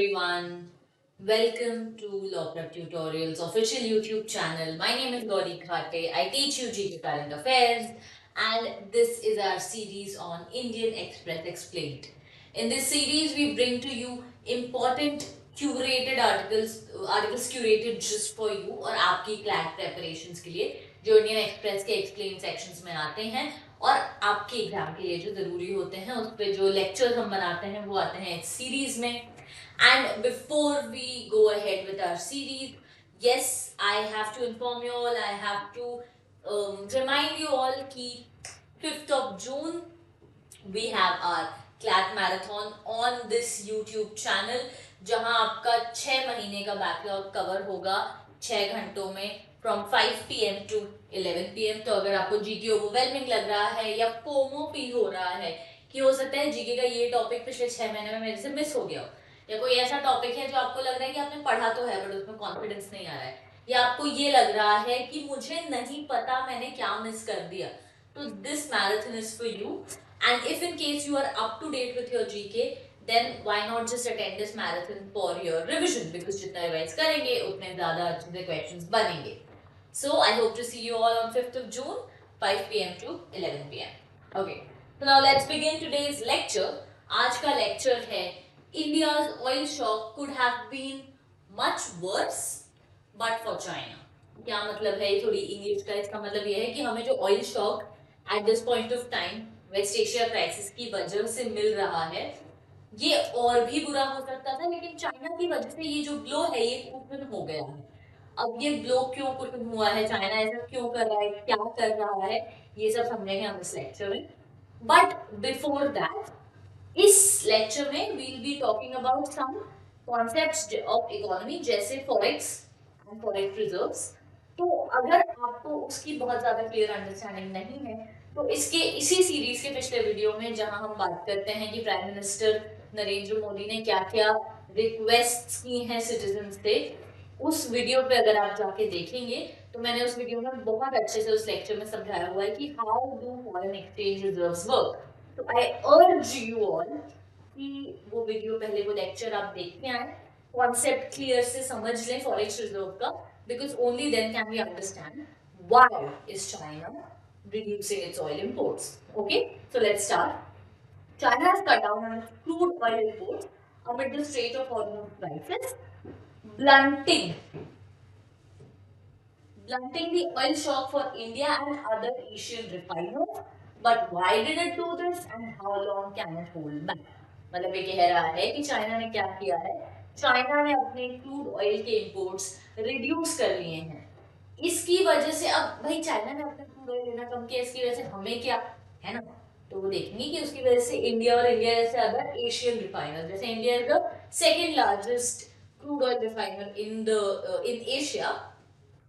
everyone. Welcome to Law Prep Tutorials official YouTube channel. My name is Gauri Khate. I teach you GK Current Affairs and this is our series on Indian Express Explained. In this series, we bring to you important curated articles curated just for you और आपकी CLAT preparations के लिए जो Indian express के explain sections में आते हैं और आपके एग्जाम के लिए जो ज़रूरी होते हैं उस पर जो लेक्चर्स हम बनाते हैं वो आते हैं इस सीरीज में. And before we go ahead with our series, yes, I have to inform you all, I have to remind you all कि 5th of June we have our CLAT marathon on this YouTube channel जहां आपका 6 महीने का backlog cover होगा 6 घंटों में from 5 PM to 11 PM. तो अगर आपको जीके ओवरवेलमिंग लग रहा है या फोमो फील हो रहा है कि हो सकता है जीके का ये टॉपिक पिछले 6 महीने में मेरे से मिस हो गया हो, या कोई ऐसा टॉपिक है जो आपको लग रहा है कि आपने पढ़ा तो है बट उसमें कॉन्फिडेंस नहीं आ रहा है, या आपको ये लग रहा है कि मुझे नहीं पता मैंने क्या मिस कर दिया, तो this marathon is for you. And if in case you are up to date with your GK, then why not just attend this marathon for your revision, because जितना रिवाइज करेंगे उतने ज़्यादा अच्छे से क्वेश्चंस बनेंगे. So I hope to see you all on 5th of June, 5 PM to 11 PM. Okay, so now let's begin today's lecture. आज का lecture है India's oil shock could have been much worse but for China. क्या मतलब है, थोड़ी English का इसका मतलब ये है कि हमें जो oil shock at this point of time West Asia crisis की वजह से मिल रहा है ये और भी बुरा हो सकता था, लेकिन चाइना की वजह से ये जो ब्लो है ये कुपन हो गया है. अब ये ब्लो क्यों कुपन हुआ है, चाइना ऐसा क्यों कर रहा है, क्या कर रहा है, ये सब समझेंगे हम इस लेक्चर में. बट बिफोर दैट इस लेक्चर में we will be talking about some concepts of economy जैसे फॉरेक्स एंड फॉरेक्स रिजर्व्स. तो अगर आपको उसकी बहुत ज्यादा क्लियर अंडरस्टैंडिंग नहीं है तो इसी सीरीज के पिछले वीडियो में जहां हम बात करते हैं कि प्राइम मिनिस्टर नरेंद्र मोदी ने क्या क्या रिक्वेस्ट की हैं सिटीजन से, उस वीडियो पे अगर आप जाके देखेंगे तो मैंने उस वीडियो में बहुत अच्छे से उस लेक्चर में समझाया हुआ है कि how do foreign exchange reserves work. तो आई अर्ज यू ऑल कि वो वीडियो पहले वो लेक्चर आप देख के आए, कॉन्सेप्ट क्लियर से समझ लें फॉरेक्स रिजर्व का, because only then can we understand why is China reducing its oil imports. Okay, so let's start. China has cut down on its crude oil imports amid the Strait of Hormuz crisis, blunting the oil shock for India and other Asian refiners. But why did it do this and how long can it hold back? मतलब ये कह रहा है कि China ने क्या किया है, चाइना ने अपने क्रूड ऑयल के इंपोर्ट्स रिड्यूस कर लिए हैं. इसकी वजह से अब भाई चाइना ने अपना क्रूड ऑयल लेना कम किया, इसकी वजह से हमें क्या है ना, तो वो देखेंगे कि उसकी वजह से इंडिया और इंडिया जैसे अदर एशियन रिफाइनर, जैसे India is the second largest crude oil refiner in Asia,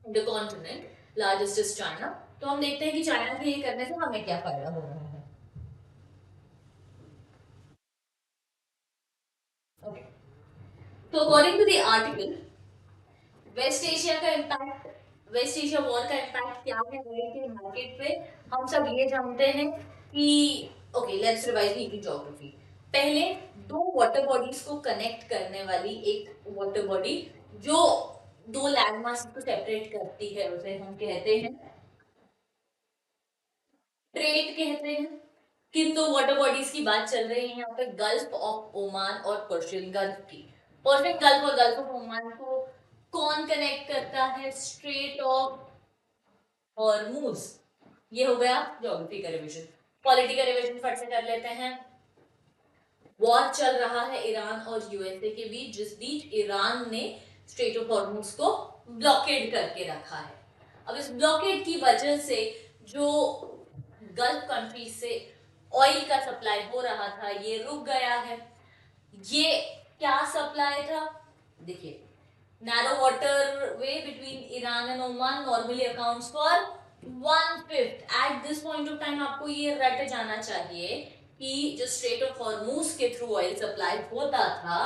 the continent, largest is China. तो हम देखते हैं कि चाइना के ये करने से हमें क्या फायदा हो रहा है. ओके, तो according to the article, West Asia का इम्पैक्ट, वेस्ट एशिया वॉर का इम्पैक्ट क्या है ऑयल के मार्केट पे, हम सब ये जानते हैं कि okay let's revise the geography. पहले दो वाटर बॉडीज को कनेक्ट करने वाली एक वाटर बॉडी जो दो लैंडमास को सेपरेट करती है उसे हम कहते हैं ट्रेड कहते हैं. किन दो वाटर बॉडीज की बात चल रही है यहाँ पे, गल्फ ऑफ ओमान और पर्शियन गल्फ की. पर्शियन गल्फ और गल्फ ऑफ ओमान को कौन कनेक्ट करता है, स्ट्रेट ऑफ हॉर्मूज. ये हो गया ज्योग्राफी का रिवीजन. पॉलिटी का रिवीजन फट से कर लेते हैं. वॉर चल रहा है ईरान और यूएसए के बीच, जिस बीच ईरान ने स्ट्रेट ऑफ हॉर्मूज को ब्लॉकेड करके रखा है. अब इस ब्लॉकेड की वजह से जो गल्फ कंट्री से ऑयल का सप्लाई हो रहा था ये रुक गया है. ये क्या सप्लाई था, देखिए, narrow water way between Iran and Oman normally accounts for 1/5. Eight this point of time आपको ये रट जाना चाहिए कि जो स्ट्रेट ऑफ हॉर्मूज के थ्रू ऑयल सप्लाई होता था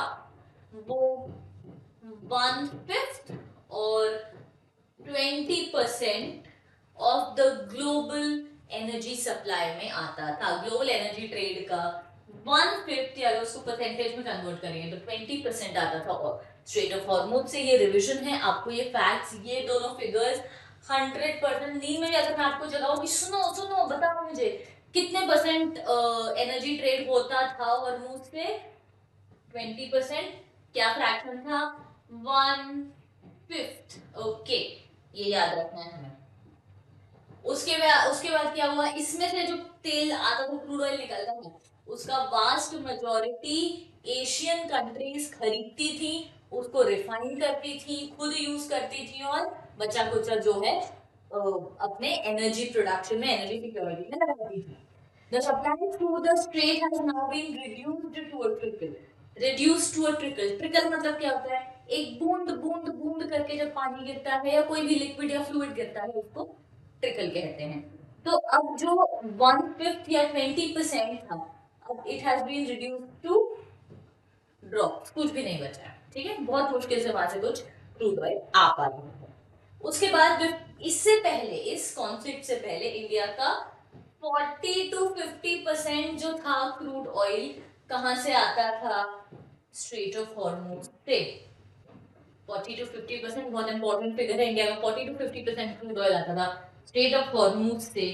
वो 1/5 और 20% of the global energy supply में आता था. ग्लोबल एनर्जी ट्रेड का 1/5 या उसको परसेंटेज में कन्वर्ट करेंगे तो 20% आता था। और स्ट्रेट ऑफ हॉर्मुज से ये रिविजन है, आपको ये फैक्ट्स, ये दोनों फिगर्स 100% नींद में अगर मैं आपको जगाऊं कि सुनो सुनो बताओ मुझे कितने परसेंट एनर्जी ट्रेड होता था हॉर्मुज से, 20%। क्या फ्रैक्शन था? 1/5। ओके, ये याद रखना है हमें। उसके बाद क्या हुआ, इसमें से जो तेल आता था, क्रूड ऑयल निकलता था, उसका वास्ट मेजोरिटी एशियन कंट्रीज खरीदती थी, उसको रिफाइन करती थी, खुद यूज करती थी, और बचा कुचा जो है अपने एनर्जी प्रोडक्शन में, एनर्जी सिक्योरिटी में लगाती थी। The supply through the strait has now been reduced to a trickle. Reduced to a trickle. Trickle मतलब क्या होता है? एक बूंद बूंद बूंद करके जब पानी गिरता है या कोई भी लिक्विड या फ्लूइड गिरता है, उसको ट्रिकल कहते हैं। तो अब जो 1/5 या 20% था, अब it has been reduce to drop, कुछ भी नहीं बचा है। ठीक है, बहुत मुश्किल से वहां से कुछ क्रूड ऑयल आ पा रहा है। उसके बाद इससे पहले, इस कॉन्फ्लिक्ट से पहले इंडिया का 40 to 50% जो था क्रूड ऑयल, कहां से आता था? स्ट्रेट ऑफ हॉर्मुज से। 40 to 50% बहुत इंपॉर्टेंट फिगर है। इंडिया का 40 to 50% क्रूड ऑयल आता था स्ट्रेट ऑफ हॉर्मुज से।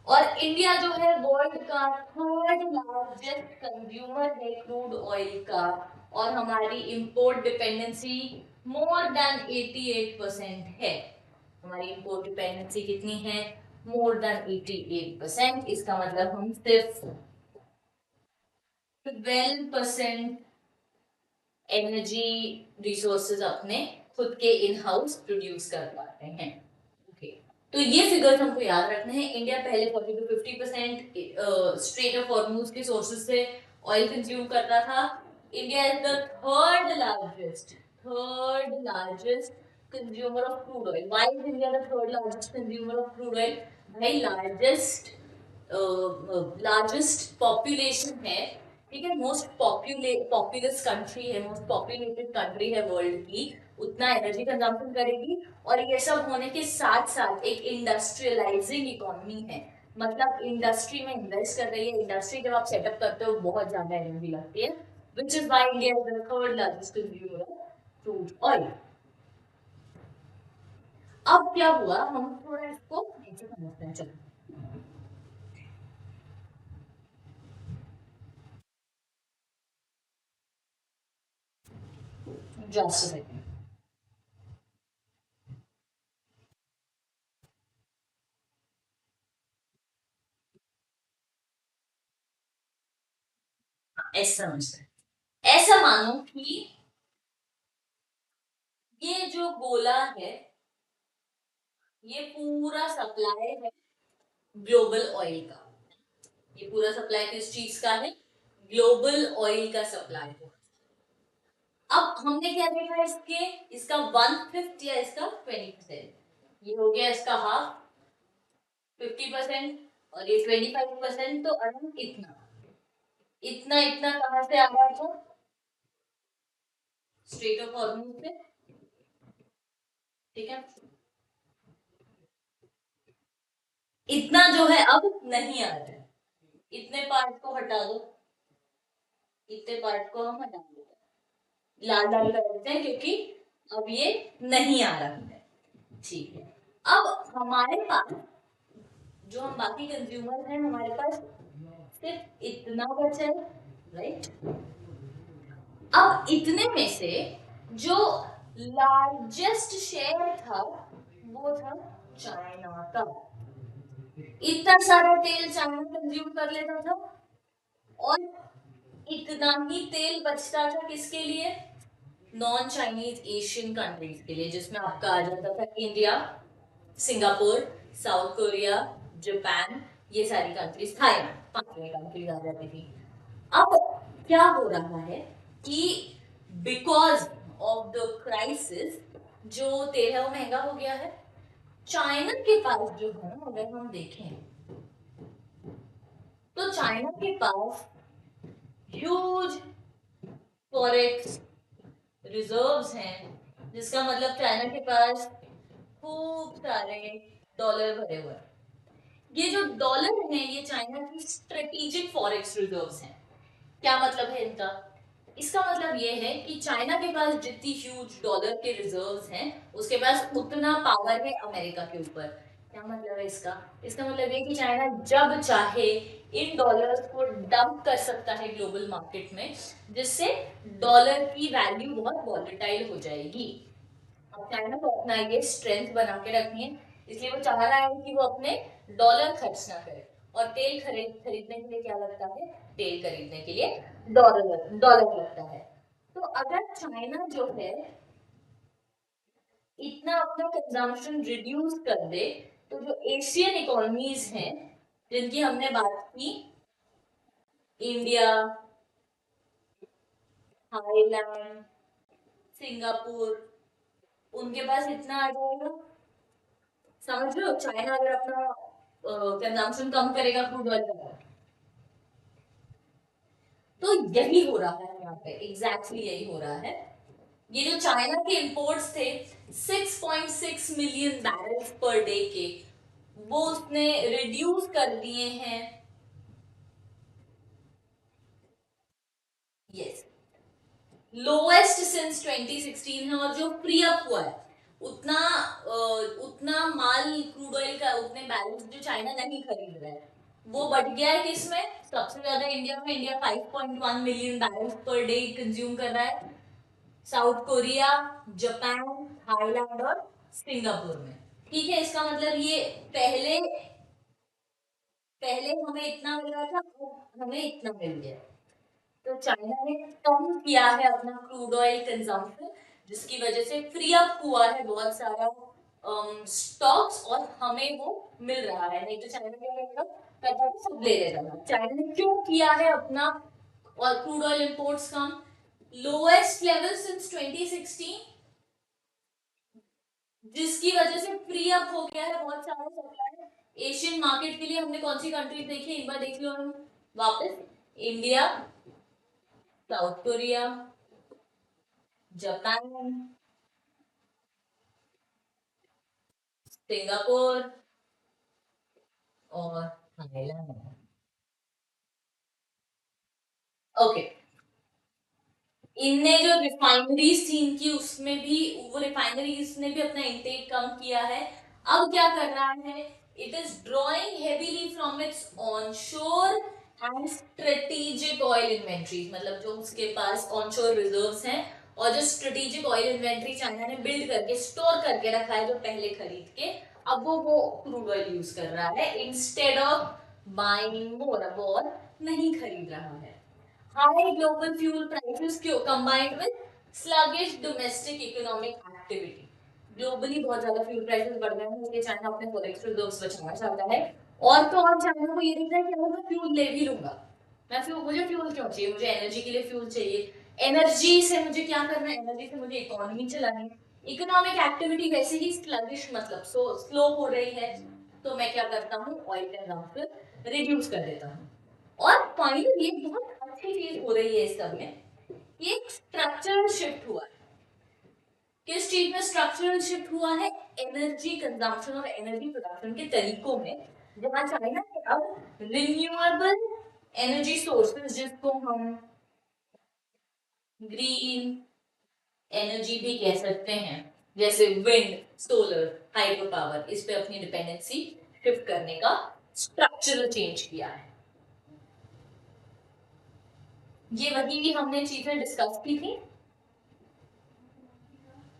और इंडिया जो है वर्ल्ड का थर्ड लार्जेस्ट कंज्यूमर है क्रूड ऑयल का, और हमारी इंपोर्ट डिपेंडेंसी मोर देन 88% है। हमारी इंपोर्ट डिपेंडेंसी कितनी है? More than 88%। इसका मतलब हम सिर्फ 12% एनर्जी रिसोर्सेज अपने खुद के इन हाउस प्रोड्यूस कर पाते हैं। ओके, तो ये फिगर्स हमको याद रखने हैं। इंडिया पहले 40 to 50% स्ट्रेट ऑफ हॉर्मुज के सोर्सेज से ऑयल कंज्यूम करता था। India is the third largest consumer of crude oil. Why is India the third largest consumer of crude oil? भाई लार्जेस्ट पॉपुलेशन है, ठीक है, मोस्ट पॉपुलस कंट्री है, most populated country है वर्ल्ड की, उतना एनर्जी कंजम्पशन करेगी। और ये सब होने के साथ साथ एक इंडस्ट्रियलाइजिंग इकोनॉमी है, मतलब इंडस्ट्री में इन्वेस्ट कर रही है। इंडस्ट्री जब आप सेटअप करते हो बहुत ज्यादा एनर्जी लगती है, which is why India is the third largest consumer of crude oil. अब क्या हुआ, हम थोड़ा इसको नीचे समझते हैं। चलो, जस्ट सेकंड, ऐसा समझते हैं। ऐसा मानो कि ये जो गोला है, ये पूरा सप्लाई है ग्लोबल ऑयल का। ये पूरा सप्लाई किस चीज का है? ग्लोबल ऑयल का सप्लाई है। अब हमने क्या देखा इसके, इसका 1/5 या इसका 20%, ये हो गया इसका हाफ, 50%, और ये 25%, तो अराउंड इतना इतना इतना कहां से आ रहा था? स्ट्रेट ऑफ हॉर्मुज से। ठीक है, इतना जो है अब नहीं आ रहा है, इतने पार्ट को हटा दो, इतने पार्ट को हम हटा देते हैं, लाल लाल कर देते हैं, क्योंकि अब ये नहीं आ रहा है। ठीक है, अब हमारे पास जो हम बाकी कंज्यूमर हैं, हमारे पास सिर्फ इतना बचा है, राइट? अब इतने में से जो लार्जेस्ट शेयर था वो था चाइना का। इतना सारा तेल चाइना कंज्यूम कर लेता था, और इतना ही तेल बचता था किसके लिए? नॉन चाइनीज एशियन कंट्रीज के लिए, जिसमें आपका आ जाता था India, Singapore, south Korea, Japan, ये सारी कंट्रीज, थाईलैंड, 5 कंट्रीज आ जाती थी। अब क्या हो रहा है कि बिकॉज ऑफ द क्राइसिस जो तेल है वो महंगा हो गया है। चाइना के पास जो है, अगर हम देखें तो चाइना के पास ह्यूज फॉरेक्स रिजर्व्स हैं, जिसका मतलब चाइना के पास खूब सारे डॉलर भरे हुए हैं। ये जो डॉलर हैं, ये चाइना की स्ट्रेटेजिक फॉरेक्स रिजर्व्स हैं। क्या मतलब है इनका? इसका मतलब ये है कि चाइना के पास जितनी ह्यूज डॉलर के रिजर्व्स हैं, उसके पास उतना पावर है अमेरिका के ऊपर। क्या मतलब है इसका? इसका मतलब ये कि चाइना जब चाहे इन डॉलर्स को डंप कर सकता है ग्लोबल मार्केट में, जिससे डॉलर की वैल्यू बहुत वॉलेटाइल हो जाएगी। अब चाइना को अपना ये स्ट्रेंथ बना के रखनी है, इसलिए वो चाह रहा है कि वो अपने डॉलर खर्च ना करे। और तेल खरीदने के लिए क्या लगता है? तेल खरीदने के लिए डॉलर डॉलर लगता है। तो अगर चाइना जो है इतना अपना कंजम्पशन रिड्यूस कर दे, तो जो एशियन इकोनॉमीज हैं जिनकी हमने बात की, इंडिया, थाईलैंड, सिंगापुर, उनके पास इतना आ जाएगा। समझ लो, चाइना अगर अपना कंजम्पशन कम करेगा क्रूड ऑयल का, तो यही हो रहा है यहाँ पे, एग्जैक्टली यही हो रहा है। ये जो चाइना के इंपोर्ट्स थे 6.6 मिलियन बैरल्स पर डे के, वो उसने रिड्यूस कर दिए हैं। यस, लोएस्ट सिंस 2016 है। और जो फ्री अप हुआ है, उतना उतना माल क्रूड ऑयल का, उतने बैरल्स जो चाइना नहीं खरीद रहा है, वो बढ़ गया है किसमें? सबसे ज्यादा इंडिया में। India 5.1 million barrels per day consume कर रहा है। साउथ कोरिया, जापान, थाईलैंड और सिंगापुर में। ठीक है, इसका मतलब ये पहले पहले हमें इतना मिल रहा था, अब हमें इतना मिल गया। तो चाइना ने कम किया है अपना क्रूड ऑयल कंजम्पशन, जिसकी वजह से फ्री अप हुआ है बहुत सारा स्टॉक्स, और हमें वो मिल रहा है। नहीं तो चाइना क्या करेगा? करता तो सब ले लेगा। चाइना ने क्यों किया है अपना और क्रूड ऑयल इंपोर्ट्स कम? लोएस्ट लेवल सिंस 2016, जिसकी वजह से फ्री अप हो गया है बहुत सारा सप्लाई। एशियन मार्केट के लिए हमने कौन सी कंट्रीज देखी, एक बार देख लो हम वापस। India, south Korea, Japan, Singapore और थाईलैंड। ओके, इनने जो रिफाइनरीज थी इनकी, उसमें भी, वो रिफाइनरीज ने भी अपना इंटेक कम किया है। अब क्या कर रहा है? It is drawing heavily from its onshore and strategic oil inventories, मतलब जो उसके पास ऑनशोर रिजर्व्स हैं और जो स्ट्रेटेजिक ऑयल इन्वेंट्री चाइना ने बिल्ड करके स्टोर करके रखा है जो पहले खरीद के, अब वो क्रूड ऑयल यूज कर रहा है इंस्टेड ऑफ बाइंग मोर। अब और नहीं खरीद रहा है। High global fuel prices combined with sluggish domestic economic activity. Globally बहुत ज्यादा फ्यूल प्राइसेस बढ़ गए हैं, इसलिए चाइना अपने फॉरेक्स रिजर्व्स बचाना चाहता है। और तो और चाइना को ये दिख रहा है कि अगर मैं फ्यूल ले भी लूंगा, मैं फ्यूल, मुझे फ्यूल क्यों चाहिए? मुझे एनर्जी के लिए फ्यूल चाहिए। एनर्जी से मुझे क्या करना है? एनर्जी से मुझे इकोनॉमी चलानी है। इकोनॉमिक एक्टिविटी वैसे ही स्लगिश, मतलब स्लो हो रही है, तो मैं क्या करता हूँ? ऑयल कंजम्पशन रिड्यूस कर देता हूँ। और फाइनली एक बहुत अच्छी चीज हो रही है इस सब में, एक स्ट्रक्चरल शिफ्ट हुआ है। किस चीज में स्ट्रक्चरल शिफ्ट हुआ है? एनर्जी कंजम्पशन और एनर्जी प्रोडक्शन के तरीकों में, जहां चाइना के अब रिन्यूएबल एनर्जी सोर्सेज, जिसको हम ग्रीन एनर्जी भी कह सकते हैं, जैसे विंड, सोलर, हाइड्रो पावर, इस पे अपनी डिपेंडेंसी शिफ्ट करने का स्ट्रक्चरल चेंज किया है। ये वही हमने चीजें डिस्कस की थी।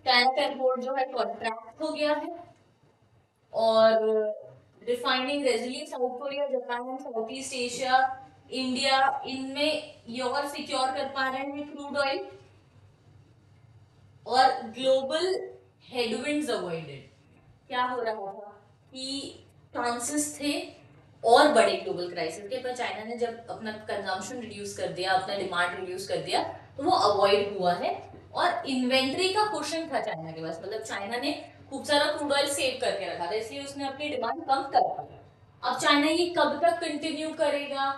चाइना का इंपोर्ट जो है कॉन्ट्रैक्ट हो गया है, और refining resilience south Korea, Japan and south east Asia, India, इनमें ये और सिक्योर कर पा रहे हैं क्रूड ऑयल। और ग्लोबल हेडविंड्स अवॉइडेड। क्या हो रहा था कि चांसेस थे और बड़े ग्लोबल क्राइसिस के, पर चाइना ने जब अपना कंजम्पशन रिड्यूस कर दिया, अपना डिमांड रिड्यूस कर दिया, तो वो अवॉइड हुआ है। और इन्वेंट्री का क्वेश्चन था चाइना के पास, मतलब चाइना ने खूब सारा क्रूड ऑयल सेव करके रखा था, इसलिए उसने अपनी डिमांड कम कर पाया। अब चाइना ये कब तक कंटिन्यू करेगा?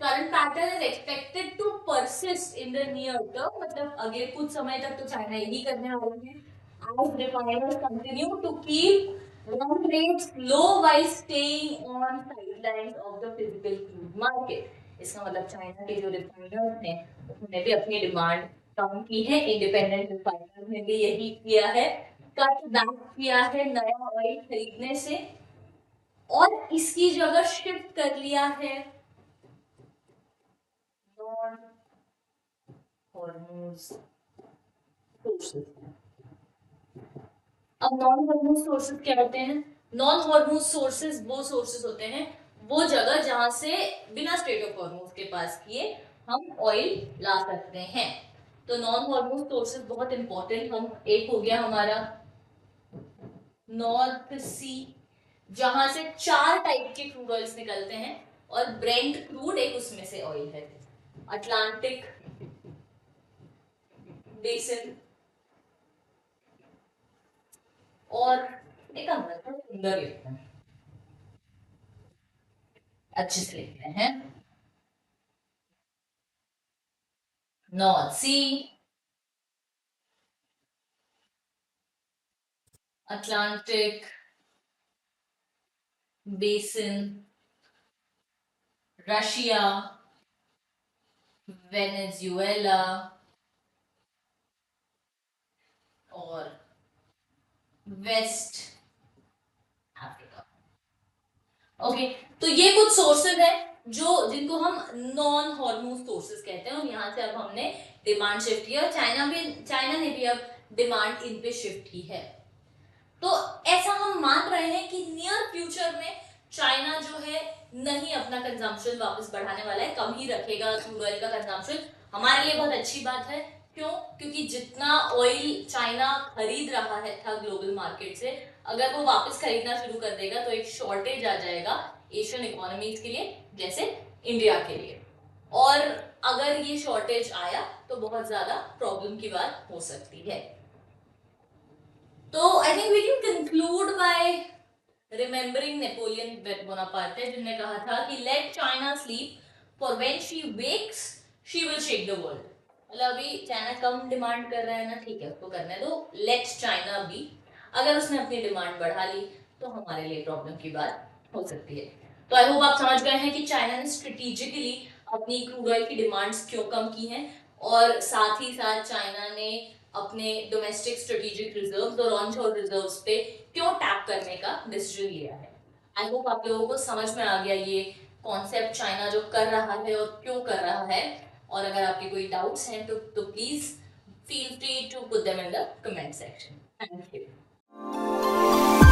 Current pattern is expected to persist in the near term, मतलब अगले कुछ समय तक तो चाइना यही करने वाले हैं। As refiners continue to keep run rates low while staying on sidelines of the physical crude market. इसका मतलब चाइना के जो रिफाइनर्स हैं उन्होंने भी अपनी डिमांड कम की है, इंडिपेंडेंट रिफाइनर ने भी यही किया है, कट बैक किया है नया ऑयल खरीदने से और इसकी जगह शिफ्ट कर लिया है नॉन हॉर्मोन्स सोर्सेज। अब नॉन हॉर्मोन सोर्सेज क्या होते हैं? नॉन हॉर्मोन सोर्सेज वो सोर्सेज होते हैं, वो जगह जहां से बिना स्टेट ऑफ हॉर्मोन्स के पास किए हम ऑयल ला सकते हैं। तो नॉन हॉर्मोन सोर्सेज बहुत इंपॉर्टेंट, हम एक हो गया हमारा नॉर्थ सी, जहां से 4 टाइप के क्रूड ऑयल्स निकलते हैं और ब्रेंट क्रूड एक उसमें से ऑयल है। अटलांटिक बेसिन और एक थोड़ा सुंदर लिखते हैं, अच्छे से लिखते हैं, नॉर्थ सी, अटलांटिक बेसिन, रशिया, वेनेजुएला और वेस्ट अफ्रीका। ओके, तो ये कुछ सोर्सेज है जो जिनको हम नॉन हॉर्मोन सोर्सेज कहते हैं और यहाँ से अब हमने डिमांड शिफ्ट किया, चाइना ने भी अब डिमांड इन पे शिफ्ट की है। तो ऐसा हम मान रहे हैं कि नियर फ्यूचर में चाइना जो है नहीं अपना कंजम्पशन वापस बढ़ाने वाला है, कम ही रखेगा क्रूड ऑयल का कंजम्पशन। हमारे लिए बहुत अच्छी बात है, क्यों? क्योंकि जितना ऑयल चाइना खरीद रहा है था ग्लोबल मार्केट से, अगर वो वापस खरीदना शुरू कर देगा तो एक शॉर्टेज आ जाएगा एशियन इकोनॉमीज के लिए, जैसे इंडिया के लिए। और अगर ये शॉर्टेज आया तो बहुत ज्यादा प्रॉब्लम की बात हो सकती है। तो I think we can conclude by remembering Napoleon Bonaparte, जिन्होंने कहा था कि let China sleep for when she wakes she will shake the world. मतलब अभी चाइना कम डिमांड कर रहा है ना, ठीक है उसको करने दो, लेट चाइना बी। अगर उसने अपनी डिमांड बढ़ा ली तो हमारे लिए प्रॉब्लम की बात हो सकती है। तो आई होप आप समझ गए हैं कि चाइना ने स्ट्रेटेजिकली अपनी क्रूड ऑयल की डिमांड्स क्यों कम की हैं, और साथ ही साथ चाइना ने अपने डोमेस्टिक स्ट्रेटेजिक रिजर्व्स और ऑनशोर रिजर्व्स पे क्यों टैप करने का डिसीजन लिया है। आई होप आप लोगों को समझ में आ गया ये कॉन्सेप्ट चाइना जो कर रहा है और क्यों कर रहा है। और अगर आपके कोई डाउट्स हैं तो please feel free to put them in the comment section. Thank you.